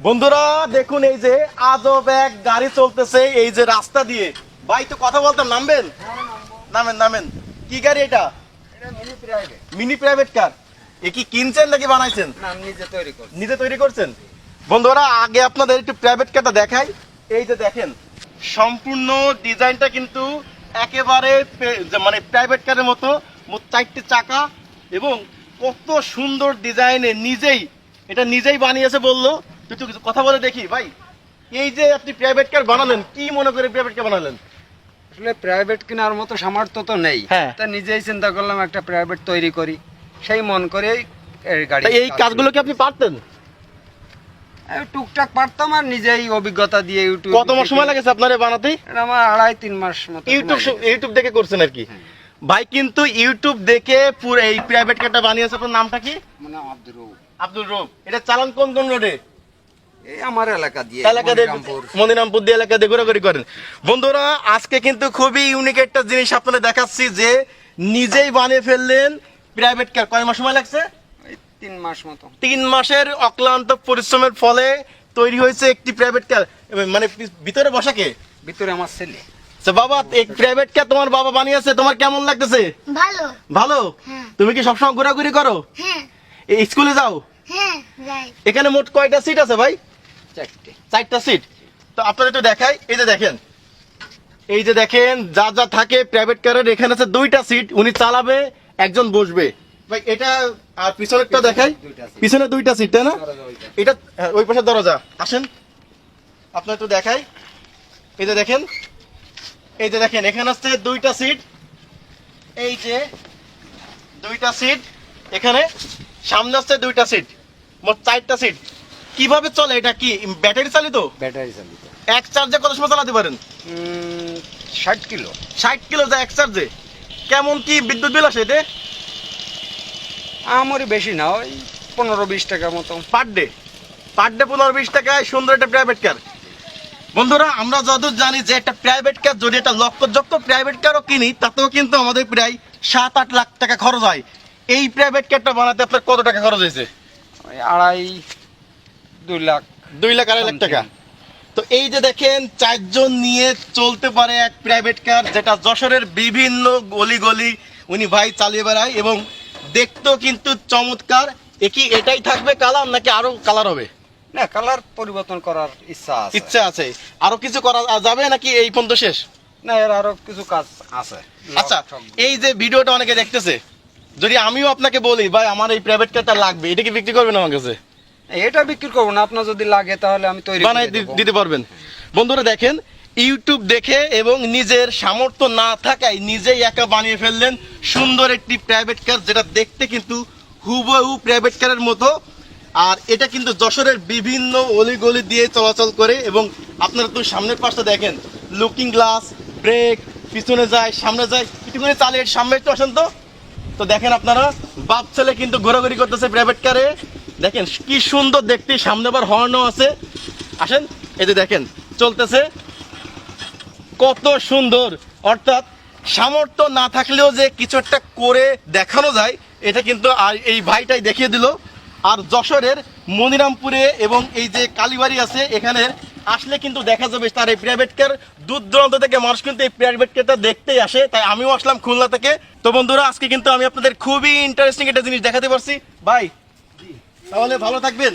বন্ধুরা দেখুন এই যে আজব এক গাড়ি চলতেছে এই যে রাস্তা দিয়ে। ভাই তো কথা বলতাম, নামবেন? নামেন নামেন। কি গাড়ি এটা? Mini private car. এ কি কিনছেন নাকি বানাইছেন? না, নিজে তৈরি করছি। নিজে তৈরি করছেন। বন্ধুরা আগে আপনাদের একটু প্রাইভেট কারটা দেখাই। এই যে দেখেন সম্পূর্ণ ডিজাইনটা কিন্তু একেবারে মানে প্রাইভেট কারের মতো, মোট 4টি চাকা এবং কত সুন্দর ডিজাইনে নিজেই বানিয়েছে বললো। তুই কিছু কথা বলে দেখি ভাই। এই যে আপনি প্রাইভেট কার বানালেন, কি মনে করে প্রাইভেট কার বানালেন? আসলে প্রাইভেট কেনার মতো সামর্থ্য তো নেই, হ্যাঁ। তা নিজেই চিন্তা করলাম একটা প্রাইভেট তৈরি করি, সেই মন করেই এই গাড়ি। এই কাজগুলো কি আপনি পারতেন? আমি টুকটাক পারতাম আর নিজেই অভিজ্ঞতা দিয়ে ইউটিউব। কত মাস সময় লাগেছে আপনার বানাতে? এটা আমার 2.5-3 মাস মতো। ইউটিউব দেখে করছেন আর কি? ভাই কিন্তু ইউটিউব দেখে পুরো এই প্রাইভেট কারটা বানিয়েছে। আপনার নামটা কি? মানে আব্দুর রউফ। আব্দুর রউফ। এটা চালান কোন কোন রোডে? এই আমার এলাকা দিয়ে, মনিরামপুর দিয়ে এলাকা দিয়ে ঘোরাঘুরি করেন। বন্ধুরা আজকে কিন্তু খুবই ইউনিক একটা জিনিস আপনাদের দেখাচ্ছি যে নিজেই বানিয়ে ফেললেন প্রাইভেট কার। কয় মাস সময় লাগছে? 3 মাস মতো। 3 মাসের অক্লান্ত পরিশ্রমের ফলে তৈরি হয়েছে একটি প্রাইভেট কার। মানে ভিতরে বসা কে? ভিতরে আমার ছেলে। বাবা এই প্রাইভেট কার তোমার বাবা বানিয়েছে, তোমার কেমন লাগতেছে? ভালো। ভালো? তুমি কি সবসময় ঘোরাঘুরি করো? হ্যাঁ। স্কুলে যাও? হ্যাঁ যাই। এখানে মোট কয়টা সিট আছে ভাই? 4টা সিট। তো আপনাদের একটু দেখাই। এই যে দেখেন যা যা থাকে প্রাইভেট কারের। এখানে আছে 2টা সিট, উনি চালাবে, একজন বসবে। ভাই এটা আর পিছনেরটা দেখাই। পিছনে 2টা সিট, তাই না? এটা ওই পাশে দরজা। আসেন আপনার একটু দেখাই। এই যে দেখেন এখানে আছে 2টা সিট। এই যে 2টা সিট এখানে, সামনে আছে 2টা সিট, মোট 4টা সিট। কিভাবে চলে এটা? কি ব্যাটারি চালিত? ব্যাটারি চালিত। এক চার্জে কত সময় চালাতে পারেন? 60 কিলো। 60 কিলো যায় এক চার্জে। কেমন কি বিদ্যুৎ বিল আসে এতে? আমারই বেশি না, ওই 15-20 টাকা মতো পার ডে 15-20 টাকায় সুন্দর একটা প্রাইভেট কার। বন্ধুরা আমরা যতদূর জানি যে একটা প্রাইভেট কার যদি একটা লক্ষ প্রাইভেট কারও কিনি তাতেও কিন্তু আমাদের প্রায় 7-8 লাখ টাকা খরচ হয়। এই প্রাইভেট কারটা বানাতে আপনার কত টাকা খরচ হয়েছে? ওই 2.5-2 লাখ। 2-2.5 লাখ টাকা। তো এই যে দেখেন 4 জন নিয়ে চলতে পারে এক প্রাইভেট কার, যেটা যশোরের বিভিন্ন গলি উনি ভাই চালিয়ে বেড়ায় এবং দেখতেও কিন্তু চমৎকার। এটাই থাকবে কালার নাকি আরো কালার হবে? না, কালার পরিবর্তন করার ইচ্ছা আছে। আরো কিছু করা যাবে নাকি এই পর্যন্ত শেষ? না, এর আরো কিছু কাজ আছে। আচ্ছা এই যে ভিডিওটা অনেকে দেখতেছে, যদি আমিও আপনাকে বলি ভাই আমার এই প্রাইভেট কারটা লাগবে, এটা কি বিক্রি করবেন আমার কাছে? এটা বিক্রি করবো না, আপনার যদি লাগে তাহলে আমি তৈরি বানাই দিতে পারবেন? বন্ধুরা দেখেন ইউটিউব দেখে এবং নিজের সামর্থ্য না থাকায় নিজেই একা বানিয়ে ফেললেন সুন্দর একটি প্রাইভেট কার, যেটা দেখতে কিন্তু হুবহু প্রাইভেট কারের মতো। আর এটা কিন্তু যশোরের বিভিন্ন অলিগলি দিয়ে চলাচল করে এবং আপনারা তো সামনের পাশটা দেখেন, লুকিং গ্লাস, ব্রেক, পিছনে যায় সামনে যায়, একটু করে চালিয়ে সামনে একটু আসেন। তো দেখেন আপনারা বাপ ছেলে কিন্তু ঘোরাঘুরি করতেছে প্রাইভেট কারে। দেখেন কি সুন্দর দেখতে, সামনে আবার হর্নও আছে। আসেন এই যে দেখেন চলতেছে কত সুন্দর। অর্থাৎ সামর্থ্য না থাকলেও যে কিছু একটা করে দেখানো যায় এটা কিন্তু আর এই ভাইটাই দেখিয়ে দিল। আর যশোরের মনিরামপুরে এবং এই যে কালীবাড়ি আছে এখানে আসলে কিন্তু দেখা যাবে তার এই প্রাইভেট কার। দূর দূরান্ত থেকে মানুষ কিন্তু এই প্রাইভেট কারটা দেখতেই আসে, তাই আমিও আসলাম খুলনা থেকে। তো বন্ধুরা আজকে কিন্তু আমি আপনাদের খুবই ইন্টারেস্টিং একটা জিনিস দেখাতে পারছি। ভাই তাহলে ভালো থাকবেন।